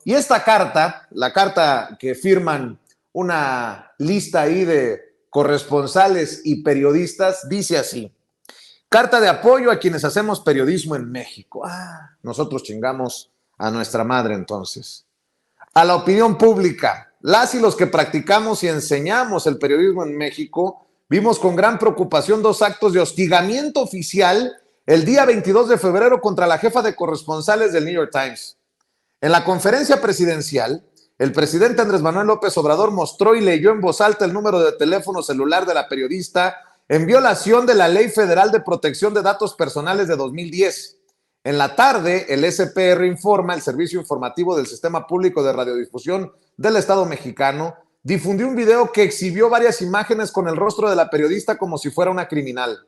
Y esta carta, la carta que firman una lista ahí de corresponsales y periodistas, dice así: carta de apoyo a quienes hacemos periodismo en México. Nosotros chingamos a nuestra madre entonces. A la opinión pública, las y los que practicamos y enseñamos el periodismo en México, vimos con gran preocupación dos actos de hostigamiento oficial el día 22 de febrero contra la jefa de corresponsales del New York Times. En la conferencia presidencial, el presidente Andrés Manuel López Obrador mostró y leyó en voz alta el número de teléfono celular de la periodista en violación de la Ley Federal de Protección de Datos Personales de 2010. En la tarde, el SPR Informa, el Servicio Informativo del Sistema Público de Radiodifusión del Estado Mexicano, difundió un video que exhibió varias imágenes con el rostro de la periodista como si fuera una criminal.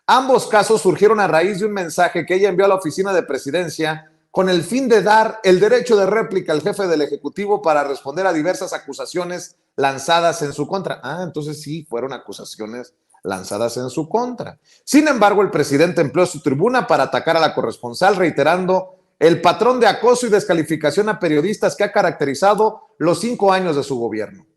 Ambos casos surgieron a raíz de un mensaje que ella envió a la oficina de presidencia con el fin de dar el derecho de réplica al jefe del Ejecutivo para responder a diversas acusaciones lanzadas en su contra. Entonces sí, fueron acusaciones lanzadas en su contra. Sin embargo, el presidente empleó su tribuna para atacar a la corresponsal, reiterando el patrón de acoso y descalificación a periodistas que ha caracterizado los 5 años de su gobierno.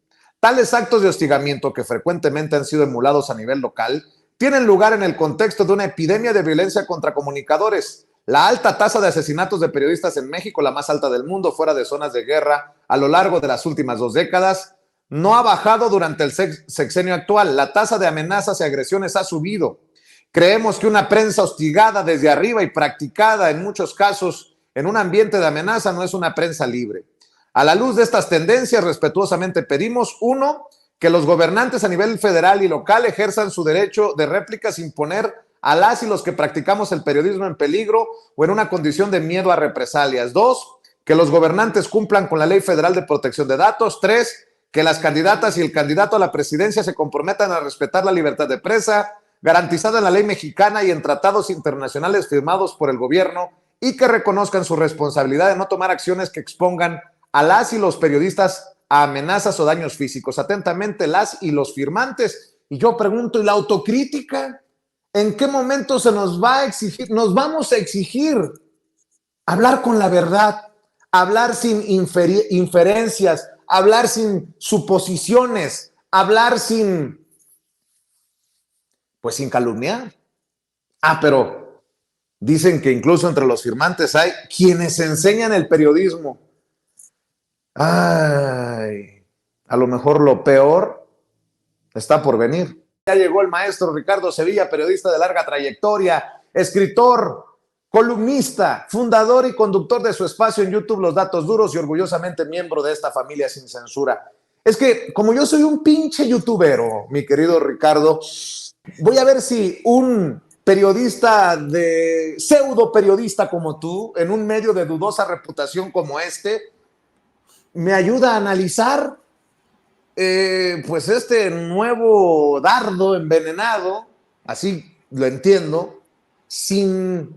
Tales actos de hostigamiento, que frecuentemente han sido emulados a nivel local, tienen lugar en el contexto de una epidemia de violencia contra comunicadores. La alta tasa de asesinatos de periodistas en México, la más alta del mundo, fuera de zonas de guerra a lo largo de las últimas 2 décadas, no ha bajado durante el sexenio actual. La tasa de amenazas y agresiones ha subido. Creemos que una prensa hostigada desde arriba y practicada en muchos casos en un ambiente de amenaza no es una prensa libre. A la luz de estas tendencias, respetuosamente pedimos, 1, que los gobernantes a nivel federal y local ejerzan su derecho de réplica sin poner a las y los que practicamos el periodismo en peligro o en una condición de miedo a represalias. 2, que los gobernantes cumplan con la Ley Federal de Protección de Datos. 3, que las candidatas y el candidato a la presidencia se comprometan a respetar la libertad de prensa, garantizada en la ley mexicana y en tratados internacionales firmados por el gobierno, y que reconozcan su responsabilidad de no tomar acciones que expongan a las y los periodistas a amenazas o daños físicos. Atentamente, las y los firmantes. Y yo pregunto, ¿y la autocrítica? ¿En qué momento se nos va a exigir? Nos vamos a exigir hablar con la verdad, hablar sin inferencias, hablar sin suposiciones, hablar sin calumniar. Pero dicen que incluso entre los firmantes hay quienes enseñan el periodismo. A lo mejor lo peor está por venir. Ya llegó el maestro Ricardo Sevilla, periodista de larga trayectoria, escritor, columnista, fundador y conductor de su espacio en YouTube Los Datos Duros y orgullosamente miembro de esta familia sin censura. Es que como yo soy un pinche youtubero, mi querido Ricardo, voy a ver si un periodista de pseudo periodista como tú, en un medio de dudosa reputación como este, me ayuda a analizar pues este nuevo dardo envenenado, así lo entiendo, sin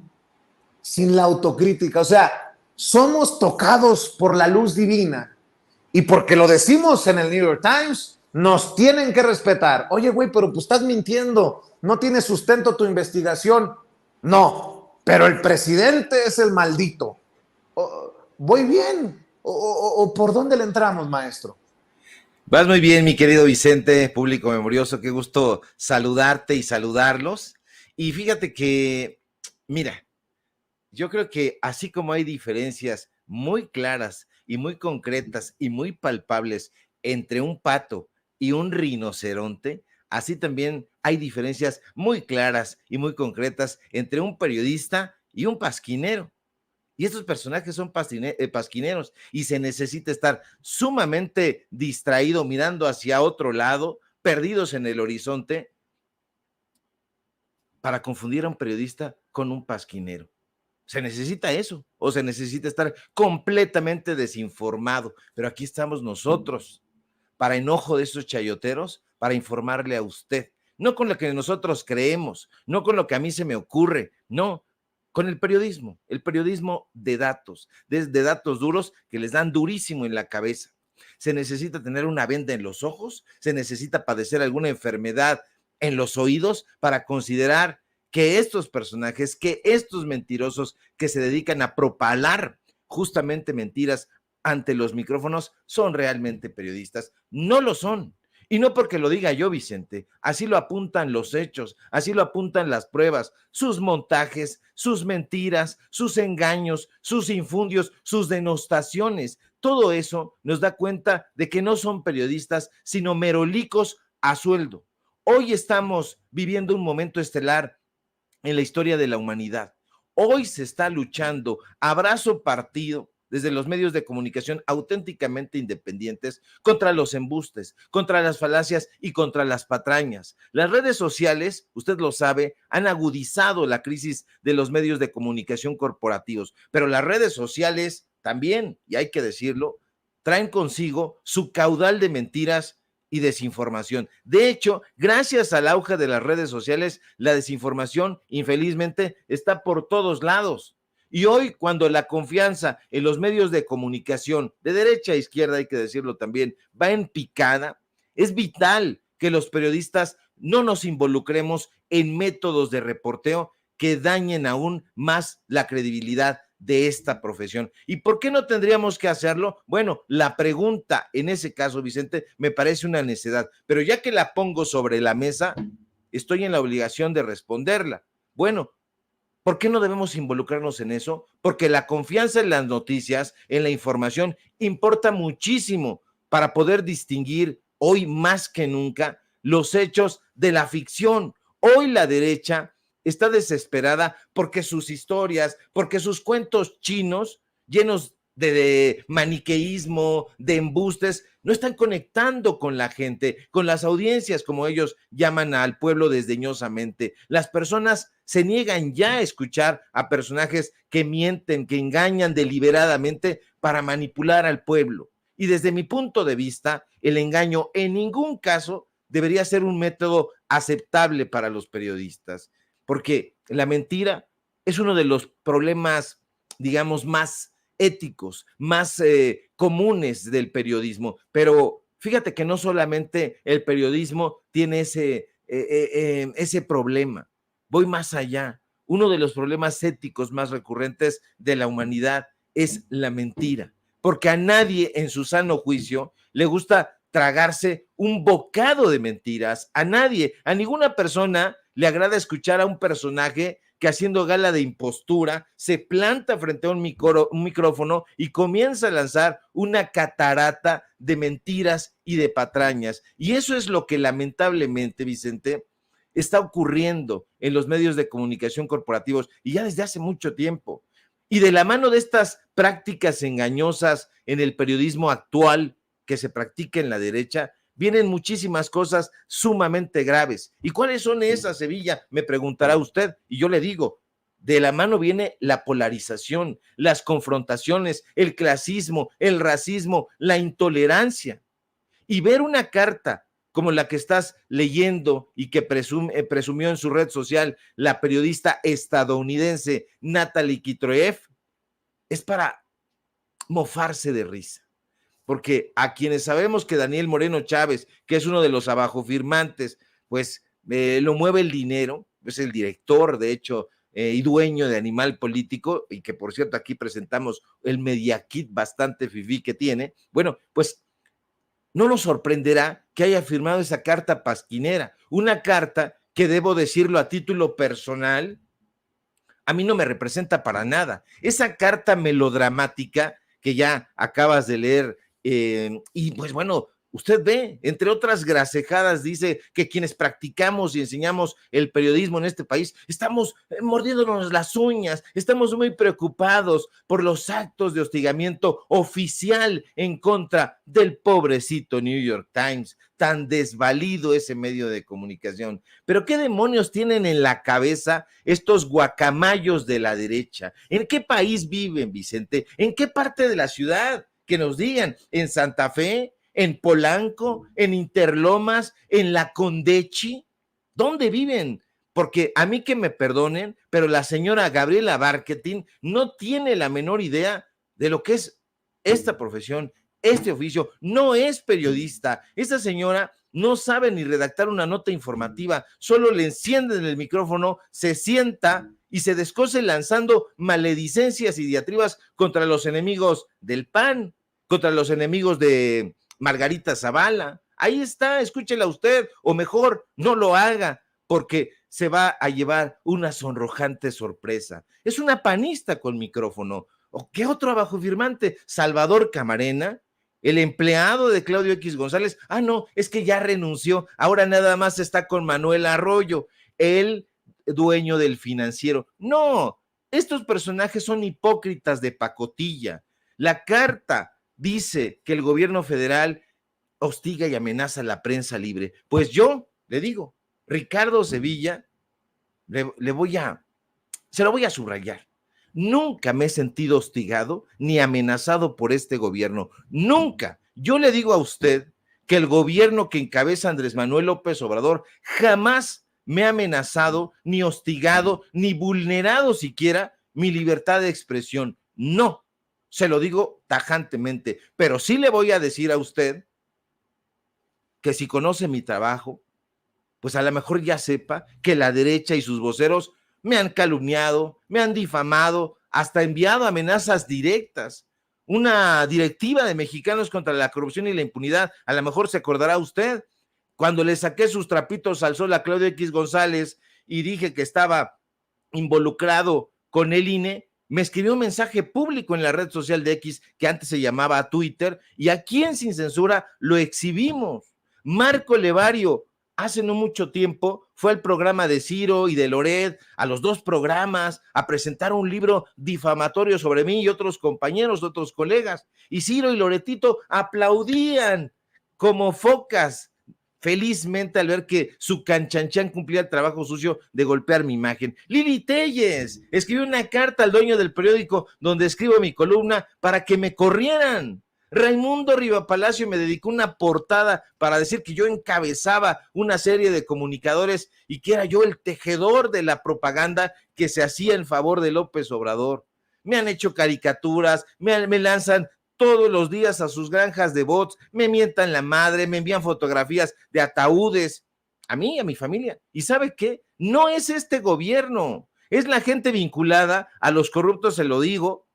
la autocrítica. O sea, somos tocados por la luz divina y porque lo decimos en el New York Times, nos tienen que respetar. Oye, güey, pero pues estás mintiendo, no tiene sustento tu investigación. No, pero el presidente es el maldito. ¿Voy bien? ¿O por dónde le entramos, maestro? Vas muy bien, mi querido Vicente, público memorioso, qué gusto saludarte y saludarlos. Y fíjate que, mira, yo creo que así como hay diferencias muy claras y muy concretas y muy palpables entre un pato y un rinoceronte, así también hay diferencias muy claras y muy concretas entre un periodista y un pasquinero. Y estos personajes son pasquineros y se necesita estar sumamente distraído, mirando hacia otro lado, perdidos en el horizonte, para confundir a un periodista con un pasquinero. Se necesita eso, o se necesita estar completamente desinformado. Pero aquí estamos nosotros, para enojo de esos chayoteros, para informarle a usted. No con lo que nosotros creemos, no con lo que a mí se me ocurre, no, con el periodismo de datos, de datos duros que les dan durísimo en la cabeza. Se necesita tener una venda en los ojos, se necesita padecer alguna enfermedad en los oídos para considerar que estos personajes, que estos mentirosos que se dedican a propalar justamente mentiras ante los micrófonos son realmente periodistas. No lo son. Y no porque lo diga yo, Vicente, así lo apuntan los hechos, así lo apuntan las pruebas, sus montajes, sus mentiras, sus engaños, sus infundios, sus denostaciones. Todo eso nos da cuenta de que no son periodistas, sino merolicos a sueldo. Hoy estamos viviendo un momento estelar en la historia de la humanidad. Hoy se está luchando a brazo partido desde los medios de comunicación auténticamente independientes contra los embustes, contra las falacias y contra las patrañas. Las redes sociales, usted lo sabe, han agudizado la crisis de los medios de comunicación corporativos, pero las redes sociales también, y hay que decirlo, traen consigo su caudal de mentiras y desinformación. De hecho, gracias al auge de las redes sociales, la desinformación, infelizmente, está por todos lados. Y hoy, cuando la confianza en los medios de comunicación, de derecha a izquierda, hay que decirlo también, va en picada, es vital que los periodistas no nos involucremos en métodos de reporteo que dañen aún más la credibilidad de esta profesión. ¿Y por qué no tendríamos que hacerlo? Bueno, la pregunta en ese caso, Vicente, me parece una necedad, pero ya que la pongo sobre la mesa, estoy en la obligación de responderla. Bueno, ¿por qué no debemos involucrarnos en eso? Porque la confianza en las noticias, en la información, importa muchísimo para poder distinguir hoy más que nunca los hechos de la ficción. Hoy la derecha está desesperada porque sus historias, porque sus cuentos chinos llenos de maniqueísmo, de embustes, no están conectando con la gente, con las audiencias, como ellos llaman al pueblo desdeñosamente. Las personas se niegan ya a escuchar a personajes que mienten, que engañan deliberadamente para manipular al pueblo. Y desde mi punto de vista, el engaño en ningún caso debería ser un método aceptable para los periodistas, porque la mentira es uno de los problemas, digamos, más éticos, más comunes del periodismo. Pero fíjate que no solamente el periodismo tiene ese problema. Voy más allá. Uno de los problemas éticos más recurrentes de la humanidad es la mentira, porque a nadie en su sano juicio le gusta tragarse un bocado de mentiras. A nadie, a ninguna persona le agrada escuchar a un personaje que haciendo gala de impostura se planta frente a un micrófono y comienza a lanzar una catarata de mentiras y de patrañas. Y eso es lo que lamentablemente, Vicente, está ocurriendo en los medios de comunicación corporativos y ya desde hace mucho tiempo. Y de la mano de estas prácticas engañosas en el periodismo actual que se practica en la derecha, vienen muchísimas cosas sumamente graves. ¿Y cuáles son esas, Sevilla? Me preguntará usted. Y yo le digo, de la mano viene la polarización, las confrontaciones, el clasismo, el racismo, la intolerancia. Y ver una carta como la que estás leyendo y que presumió en su red social la periodista estadounidense Natalie Kitroev, es para mofarse de risa. Porque a quienes sabemos que Daniel Moreno Chávez, que es uno de los abajofirmantes, pues lo mueve el dinero, es el director, de hecho, y dueño de Animal Político, y que por cierto aquí presentamos el media kit bastante fifí que tiene, bueno, pues no nos sorprenderá que haya firmado esa carta pasquinera, una carta que, debo decirlo a título personal, a mí no me representa para nada. Esa carta melodramática que ya acabas de leer, y pues bueno, usted ve, entre otras gracejadas, dice que quienes practicamos y enseñamos el periodismo en este país estamos mordiéndonos las uñas, estamos muy preocupados por los actos de hostigamiento oficial en contra del pobrecito New York Times, tan desvalido ese medio de comunicación. Pero ¿qué demonios tienen en la cabeza estos guacamayos de la derecha? ¿En qué país viven, Vicente? ¿En qué parte de la ciudad? Que nos digan, ¿en Santa Fe? ¿En Polanco? ¿En Interlomas? ¿En La Condechi? ¿Dónde viven? Porque a mí que me perdonen, pero la señora Gabriela Barquetín no tiene la menor idea de lo que es esta profesión, este oficio. No es periodista. Esta señora no sabe ni redactar una nota informativa, solo le encienden el micrófono, se sienta y se descose lanzando maledicencias y diatribas contra los enemigos del PAN, contra los enemigos de Margarita Zavala. Ahí está, escúchela usted, o mejor, no lo haga, porque se va a llevar una sonrojante sorpresa. Es una panista con micrófono. ¿O qué otro abajo firmante? Salvador Camarena, el empleado de Claudio X González. Ah, no, es que ya renunció, ahora nada más está con Manuel Arroyo, el dueño del Financiero. No, estos personajes son hipócritas de pacotilla. La carta dice que el gobierno federal hostiga y amenaza a la prensa libre. Pues yo le digo, Ricardo Sevilla, se lo voy a subrayar. Nunca me he sentido hostigado ni amenazado por este gobierno. Nunca. Yo le digo a usted que el gobierno que encabeza Andrés Manuel López Obrador jamás me ha amenazado, ni hostigado, ni vulnerado siquiera mi libertad de expresión. No, se lo digo tajantemente, pero sí le voy a decir a usted que si conoce mi trabajo, pues a lo mejor ya sepa que la derecha y sus voceros me han calumniado, me han difamado, hasta enviado amenazas directas. Una directiva de Mexicanos contra la Corrupción y la Impunidad, a lo mejor se acordará usted, cuando le saqué sus trapitos al sol a Claudio X González y dije que estaba involucrado con el INE, me escribió un mensaje público en la red social de X, que antes se llamaba Twitter, y aquí en Sin Censura lo exhibimos. Marco Levario, hace no mucho tiempo, fue al programa de Ciro y de Loret, a los dos programas, a presentar un libro difamatorio sobre mí y otros compañeros, otros colegas. Y Ciro y Loretito aplaudían como focas, felizmente al ver que su canchanchan cumplía el trabajo sucio de golpear mi imagen. Lili Telles escribió una carta al dueño del periódico donde escribo mi columna para que me corrieran. Raimundo Rivapalacio me dedicó una portada para decir que yo encabezaba una serie de comunicadores y que era yo el tejedor de la propaganda que se hacía en favor de López Obrador. Me han hecho caricaturas, me lanzan todos los días a sus granjas de bots, me mientan la madre, me envían fotografías de ataúdes, a mí y a mi familia. ¿Y sabe qué? No es este gobierno, es la gente vinculada a los corruptos, se lo digo,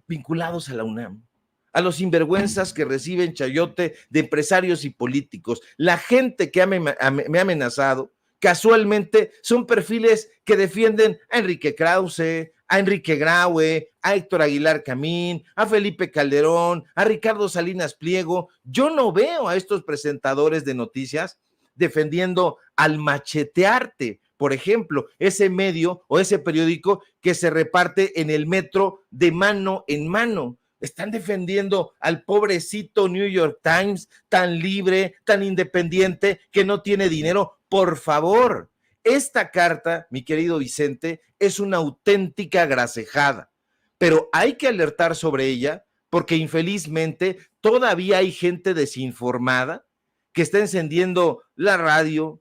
vinculados a la UNAM, a los sinvergüenzas que reciben chayote de empresarios y políticos. La gente que me ha amenazado, casualmente, son perfiles que defienden a Enrique Krause, a Enrique Graue, a Héctor Aguilar Camín, a Felipe Calderón, a Ricardo Salinas Pliego. Yo no veo a estos presentadores de noticias defendiendo al Machetearte, por ejemplo, ese medio o ese periódico que se reparte en el metro de mano en mano. Están defendiendo al pobrecito New York Times, tan libre, tan independiente, que no tiene dinero. Por favor, esta carta, mi querido Vicente, es una auténtica gracejada, pero hay que alertar sobre ella porque infelizmente todavía hay gente desinformada que está encendiendo la radio,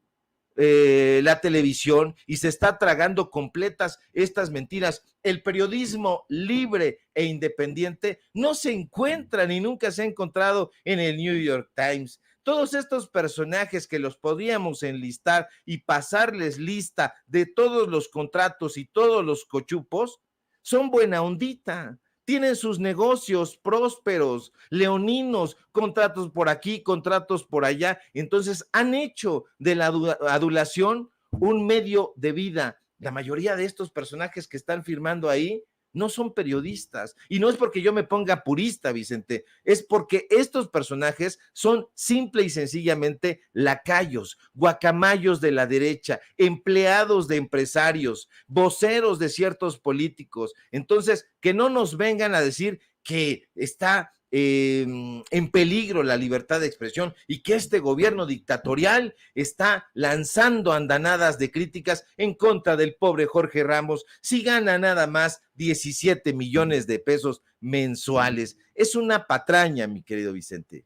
la televisión y se está tragando completas estas mentiras. El periodismo libre e independiente no se encuentra ni nunca se ha encontrado en el New York Times. Todos estos personajes que los podríamos enlistar y pasarles lista de todos los contratos y todos los cochupos, son buena ondita. Tienen sus negocios prósperos, leoninos, contratos por aquí, contratos por allá. Entonces han hecho de la adulación un medio de vida. La mayoría de estos personajes que están firmando ahí no son periodistas. Y no es porque yo me ponga purista, Vicente, es porque estos personajes son simple y sencillamente lacayos, guacamayos de la derecha, empleados de empresarios, voceros de ciertos políticos. Entonces, que no nos vengan a decir que está en peligro la libertad de expresión y que este gobierno dictatorial está lanzando andanadas de críticas en contra del pobre Jorge Ramos si gana nada más 17 millones de pesos mensuales. Es una patraña, mi querido Vicente.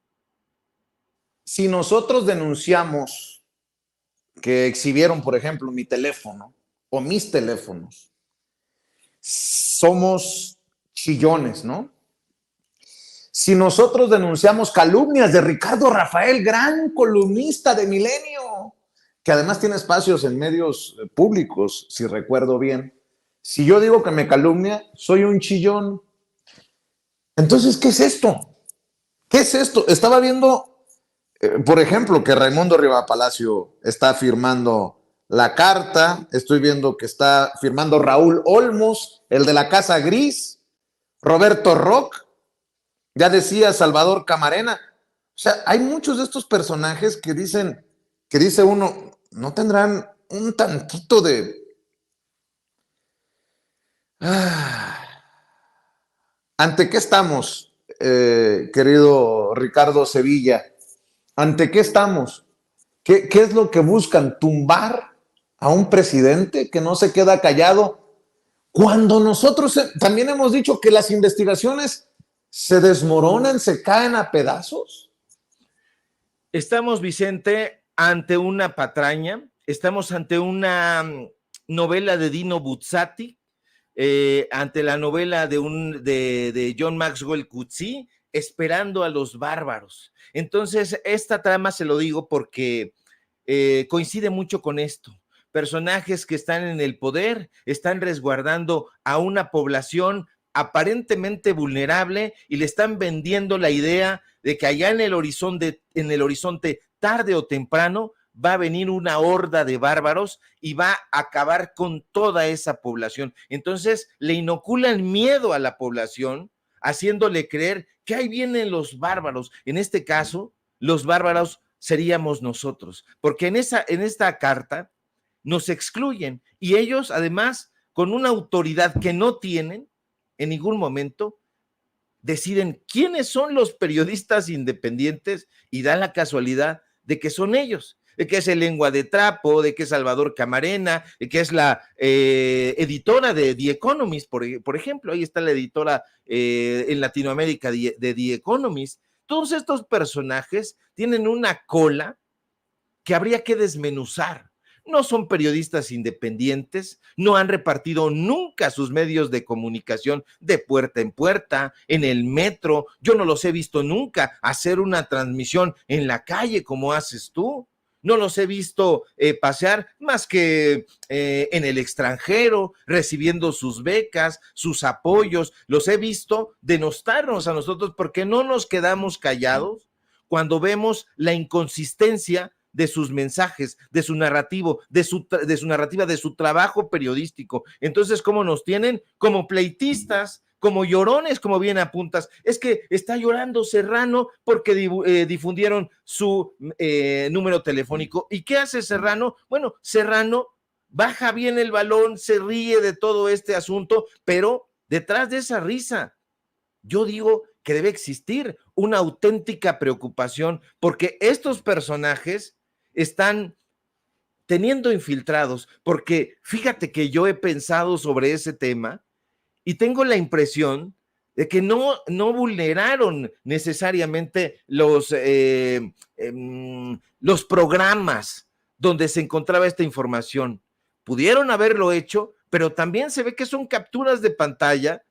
Si nosotros denunciamos que exhibieron, por ejemplo, mi teléfono o mis teléfonos, somos chillones, ¿no? Si nosotros denunciamos calumnias de Ricardo Rafael, gran columnista de Milenio, que además tiene espacios en medios públicos, si recuerdo bien. Si yo digo que me calumnia, soy un chillón. Entonces, ¿qué es esto? ¿Qué es esto? Estaba viendo, por ejemplo, que Raimundo Riva Palacio está firmando la carta. Estoy viendo que está firmando Raúl Olmos, el de la Casa Gris, Roberto Rock, ya decía Salvador Camarena. O sea, hay muchos de estos personajes que dice uno, ¿no tendrán un tantito de... Ah, ¿ante qué estamos, querido Ricardo Sevilla? ¿Ante qué estamos? ¿Qué es lo que buscan? ¿Tumbar a un presidente que no se queda callado? Cuando nosotros también hemos dicho que las investigaciones se desmoronan, se caen a pedazos. Estamos, Vicente, ante una patraña, estamos ante una novela de Dino Buzzati, ante la novela de John Maxwell Coetzee, Esperando a los bárbaros. Entonces, esta trama se lo digo porque coincide mucho con esto. Personajes que están en el poder, están resguardando a una población aparentemente vulnerable y le están vendiendo la idea de que allá en el horizonte, tarde o temprano, va a venir una horda de bárbaros y va a acabar con toda esa población. Entonces le inoculan miedo a la población, haciéndole creer que ahí vienen los bárbaros. En este caso, los bárbaros seríamos nosotros, porque en esta carta nos excluyen y ellos, además, con una autoridad que no tienen en ningún momento, deciden quiénes son los periodistas independientes y da la casualidad de que son ellos, de que es el Lengua de Trapo, de que es Salvador Camarena, de que es la editora de The Economist, por ejemplo, ahí está la editora en Latinoamérica de The Economist. Todos estos personajes tienen una cola que habría que desmenuzar. No son periodistas independientes, no han repartido nunca sus medios de comunicación de puerta en puerta, en el metro. Yo no los he visto nunca hacer una transmisión en la calle como haces tú. No los he visto pasear más que en el extranjero, recibiendo sus becas, sus apoyos. Los he visto denostarnos a nosotros porque no nos quedamos callados cuando vemos la inconsistencia de sus mensajes, de su narrativo, de su narrativa, de su trabajo periodístico. Entonces, ¿cómo nos tienen? Como pleitistas, como llorones, como bien apuntas. Es que está llorando Serrano porque difundieron su número telefónico. ¿Y qué hace Serrano? Bueno, Serrano baja bien el balón, se ríe de todo este asunto, pero detrás de esa risa, yo digo que debe existir una auténtica preocupación porque estos personajes están teniendo infiltrados, porque fíjate que yo he pensado sobre ese tema y tengo la impresión de que no vulneraron necesariamente los programas donde se encontraba esta información. Pudieron haberlo hecho, pero también se ve que son capturas de pantalla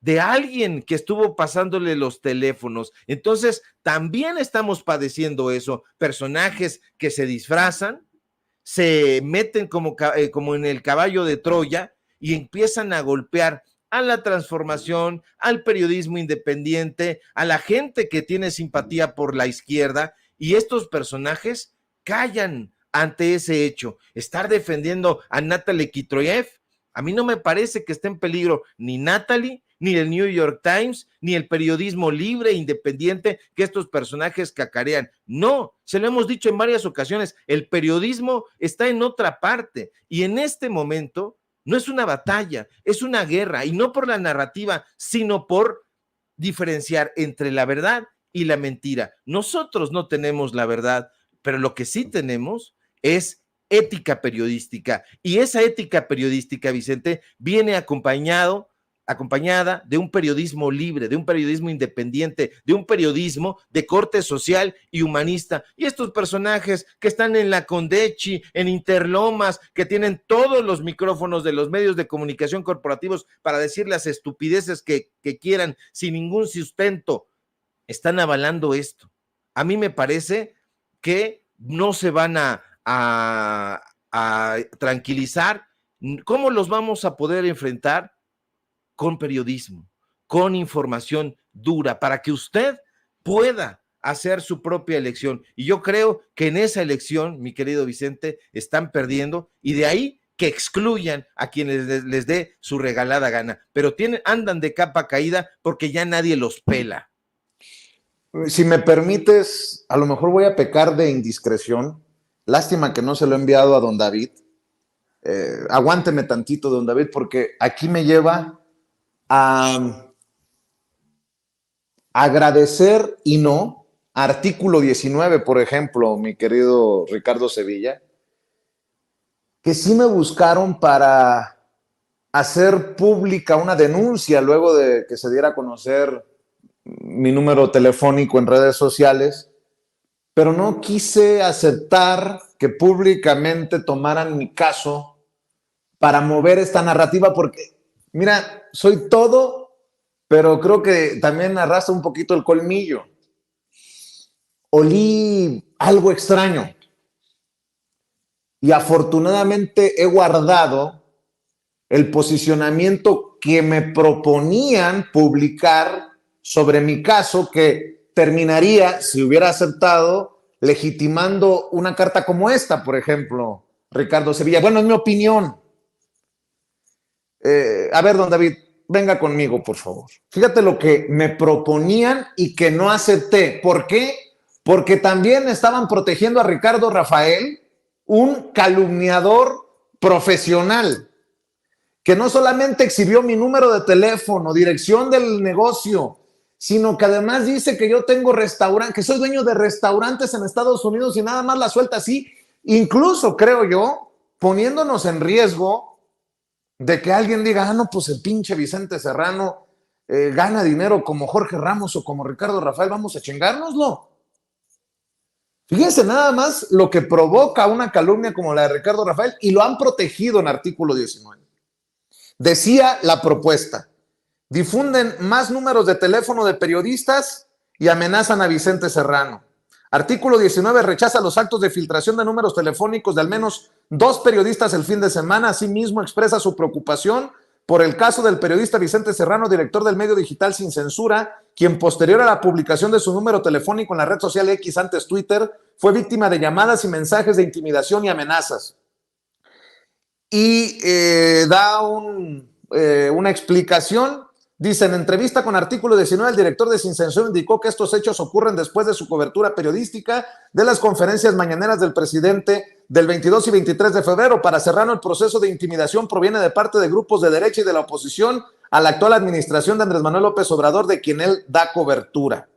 de alguien que estuvo pasándole los teléfonos. Entonces, también estamos padeciendo eso. Personajes que se disfrazan, se meten como en el caballo de Troya y empiezan a golpear a la transformación, al periodismo independiente, a la gente que tiene simpatía por la izquierda, y estos personajes callan ante ese hecho. Estar defendiendo a Natalie Kitroyev, a mí no me parece que esté en peligro ni Natalie, ni el New York Times, ni el periodismo libre e independiente que estos personajes cacarean. No, se lo hemos dicho en varias ocasiones, el periodismo está en otra parte y en este momento no es una batalla, es una guerra, y no por la narrativa, sino por diferenciar entre la verdad y la mentira. Nosotros no tenemos la verdad, pero lo que sí tenemos es ética periodística, y esa ética periodística, Vicente, viene acompañada de un periodismo libre, de un periodismo independiente, de un periodismo de corte social y humanista. Y estos personajes que están en la Condechi, en Interlomas, que tienen todos los micrófonos de los medios de comunicación corporativos para decir las estupideces que quieran sin ningún sustento, están avalando esto. A mí me parece que no se van a tranquilizar. ¿Cómo los vamos a poder enfrentar? Con periodismo, con información dura para que usted pueda hacer su propia elección. Y yo creo que en esa elección, mi querido Vicente, están perdiendo, y de ahí que excluyan a quienes les dé su regalada gana, pero andan de capa caída porque ya nadie los pela. Si me permites, a lo mejor voy a pecar de indiscreción. Lástima que no se lo he enviado a don David. Aguánteme tantito, don David, porque aquí me lleva a agradecer y no. Artículo 19, por ejemplo, mi querido Ricardo Sevilla, que sí me buscaron para hacer pública una denuncia luego de que se diera a conocer mi número telefónico en redes sociales, pero no quise aceptar que públicamente tomaran mi caso para mover esta narrativa porque, mira, soy todo, pero creo que también arrastra un poquito el colmillo. Olí algo extraño y afortunadamente he guardado el posicionamiento que me proponían publicar sobre mi caso, que terminaría, si hubiera aceptado, legitimando una carta como esta, por ejemplo, Ricardo Sevilla. Bueno, es mi opinión. A ver, don David, venga conmigo, por favor. Fíjate lo que me proponían y que no acepté. ¿Por qué? Porque también estaban protegiendo a Ricardo Rafael, un calumniador profesional, que no solamente exhibió mi número de teléfono, dirección del negocio, sino que además dice que yo tengo restaurante, que soy dueño de restaurantes en Estados Unidos y nada más la suelta así, incluso creo yo, poniéndonos en riesgo de que alguien diga, no, pues el pinche Vicente Serrano gana dinero como Jorge Ramos o como Ricardo Rafael, vamos a chingárnoslo. Fíjense nada más lo que provoca una calumnia como la de Ricardo Rafael, y lo han protegido en artículo 19. Decía la propuesta: difunden más números de teléfono de periodistas y amenazan a Vicente Serrano. Artículo 19, rechaza los actos de filtración de números telefónicos de al menos 2 periodistas el fin de semana. Asimismo, expresa su preocupación por el caso del periodista Vicente Serrano, director del medio digital Sin Censura, quien posterior a la publicación de su número telefónico en la red social X, antes Twitter, fue víctima de llamadas y mensajes de intimidación y amenazas. Y da una explicación. Dice, en entrevista con artículo 19, el director de Sin Censura indicó que estos hechos ocurren después de su cobertura periodística de las conferencias mañaneras del presidente del 22 y 23 de febrero. Para Serrano, el proceso de intimidación proviene de parte de grupos de derecha y de la oposición a la actual administración de Andrés Manuel López Obrador, de quien él da cobertura.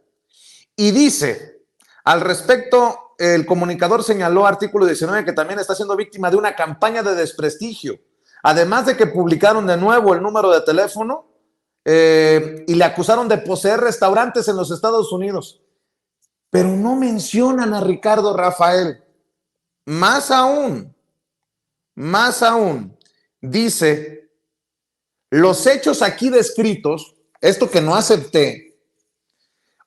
Y dice, al respecto, el comunicador señaló, artículo 19, que también está siendo víctima de una campaña de desprestigio, además de que publicaron de nuevo el número de teléfono y le acusaron de poseer restaurantes en los Estados Unidos. Pero no mencionan a Ricardo Rafael. Más aún, dice, los hechos aquí descritos, esto que no acepté,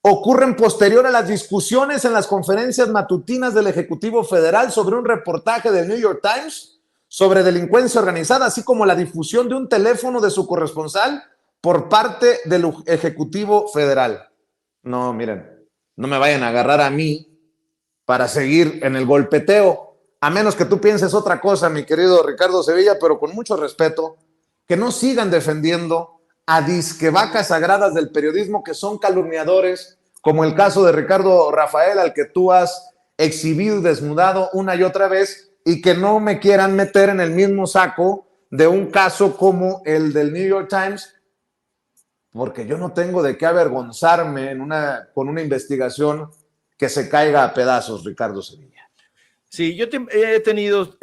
ocurren posterior a las discusiones en las conferencias matutinas del Ejecutivo Federal sobre un reportaje del New York Times sobre delincuencia organizada, así como la difusión de un teléfono de su corresponsal por parte del Ejecutivo Federal. No, miren, no me vayan a agarrar a mí para seguir en el golpeteo, a menos que tú pienses otra cosa, mi querido Ricardo Sevilla, pero con mucho respeto, que no sigan defendiendo a disquevacas sagradas del periodismo que son calumniadores, como el caso de Ricardo Rafael, al que tú has exhibido y desnudado una y otra vez, y que no me quieran meter en el mismo saco de un caso como el del New York Times, porque yo no tengo de qué avergonzarme con una investigación que se caiga a pedazos, Ricardo Sevilla. Sí, yo he tenido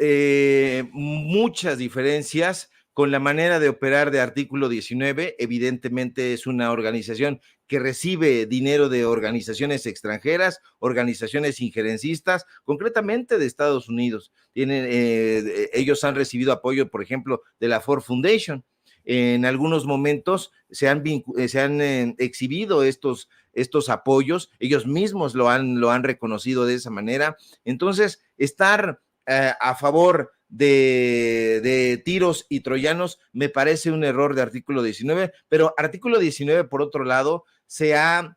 muchas diferencias con la manera de operar de artículo 19. Evidentemente es una organización que recibe dinero de organizaciones extranjeras, organizaciones injerencistas, concretamente de Estados Unidos. Ellos han recibido apoyo, por ejemplo, de la Ford Foundation. En algunos momentos se han exhibido estos apoyos, ellos mismos lo han reconocido de esa manera. Entonces, estar a favor de tiros y troyanos, me parece un error de artículo 19, pero artículo 19, por otro lado, se ha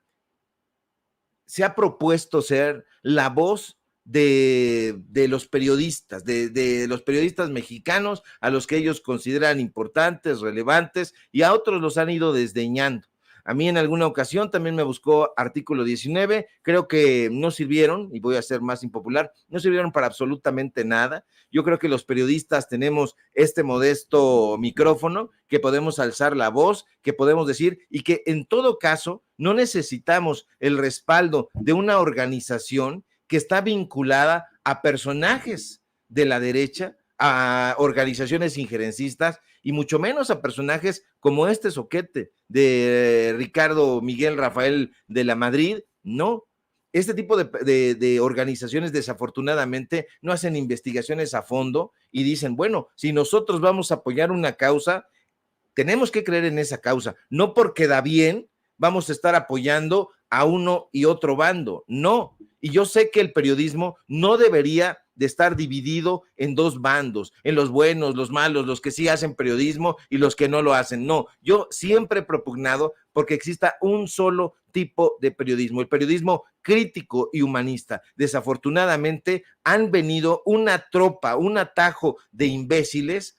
propuesto ser la voz de los periodistas, de los periodistas mexicanos, a los que ellos consideran importantes, relevantes, y a otros los han ido desdeñando. A mí en alguna ocasión también me buscó artículo 19, creo que no sirvieron, y voy a ser más impopular, no sirvieron para absolutamente nada. Yo creo que los periodistas tenemos este modesto micrófono, que podemos alzar la voz, que podemos decir, y que en todo caso no necesitamos el respaldo de una organización que está vinculada a personajes de la derecha, a organizaciones injerencistas, y mucho menos a personajes como este soquete de Ricardo Miguel Rafael de la Madrid. No, este tipo de organizaciones desafortunadamente no hacen investigaciones a fondo y dicen, bueno, si nosotros vamos a apoyar una causa, tenemos que creer en esa causa, no porque da bien vamos a estar apoyando a uno y otro bando, no. Y yo sé que el periodismo no debería de estar dividido en dos bandos, en los buenos, los malos, los que sí hacen periodismo y los que no lo hacen. No, yo siempre he propugnado porque exista un solo tipo de periodismo, el periodismo crítico y humanista. Desafortunadamente han venido una tropa, un atajo de imbéciles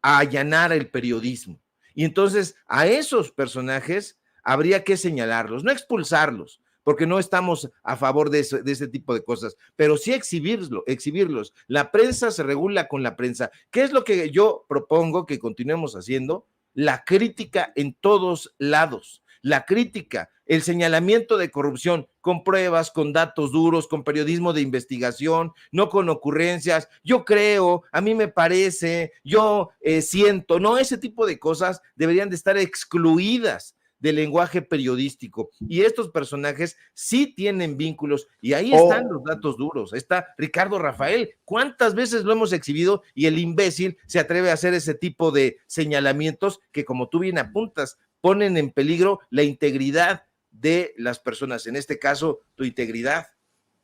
a allanar el periodismo. Y entonces a esos personajes habría que señalarlos, no expulsarlos, porque no estamos a favor de ese tipo de cosas, pero sí exhibirlos. La prensa se regula con la prensa. ¿Qué es lo que yo propongo que continuemos haciendo? La crítica en todos lados, la crítica, el señalamiento de corrupción con pruebas, con datos duros, con periodismo de investigación, no con ocurrencias. Yo creo, a mí me parece, yo siento, no, ese tipo de cosas deberían de estar excluidas del lenguaje periodístico, y estos personajes sí tienen vínculos, y ahí están los datos duros. Está Ricardo Rafael, ¿cuántas veces lo hemos exhibido? Y el imbécil se atreve a hacer ese tipo de señalamientos que, como tú bien apuntas, ponen en peligro la integridad de las personas, en este caso, tu integridad.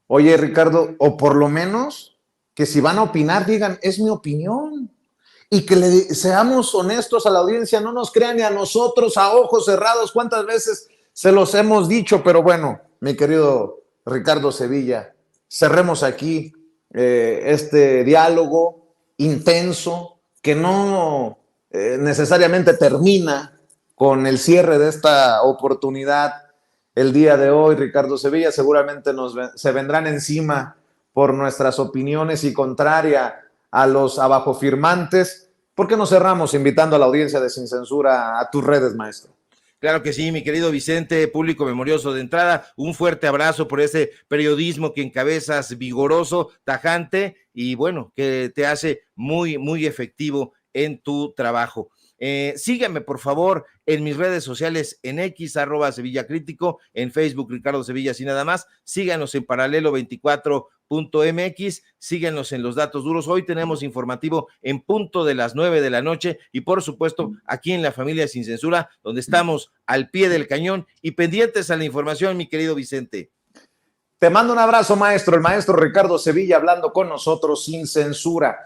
Oye, Ricardo, o por lo menos que si van a opinar, digan, es mi opinión. Y que seamos honestos a la audiencia, no nos crean ni a nosotros a ojos cerrados. ¿Cuántas veces se los hemos dicho? Pero bueno, mi querido Ricardo Sevilla, cerremos aquí este diálogo intenso que no necesariamente termina con el cierre de esta oportunidad el día de hoy. Ricardo Sevilla, seguramente se vendrán encima por nuestras opiniones y contraria a los abajofirmantes. ¿Por qué no cerramos invitando a la audiencia de Sin Censura a tus redes, maestro? Claro que sí, mi querido Vicente, público memorioso. De entrada, un fuerte abrazo por ese periodismo que encabezas, vigoroso, tajante, y bueno, que te hace muy, muy efectivo en tu trabajo. Síganme, por favor, en mis redes sociales, en X, @Sevilla Crítico, en Facebook, Ricardo Sevilla, sin nada más. Síganos en Paralelo24.mx, síganos en Los Datos Duros. Hoy tenemos informativo en punto de las 9 de la noche, y por supuesto, aquí en La Familia Sin Censura, donde estamos al pie del cañón y pendientes a la información, mi querido Vicente. Te mando un abrazo, maestro. El maestro Ricardo Sevilla hablando con nosotros sin censura.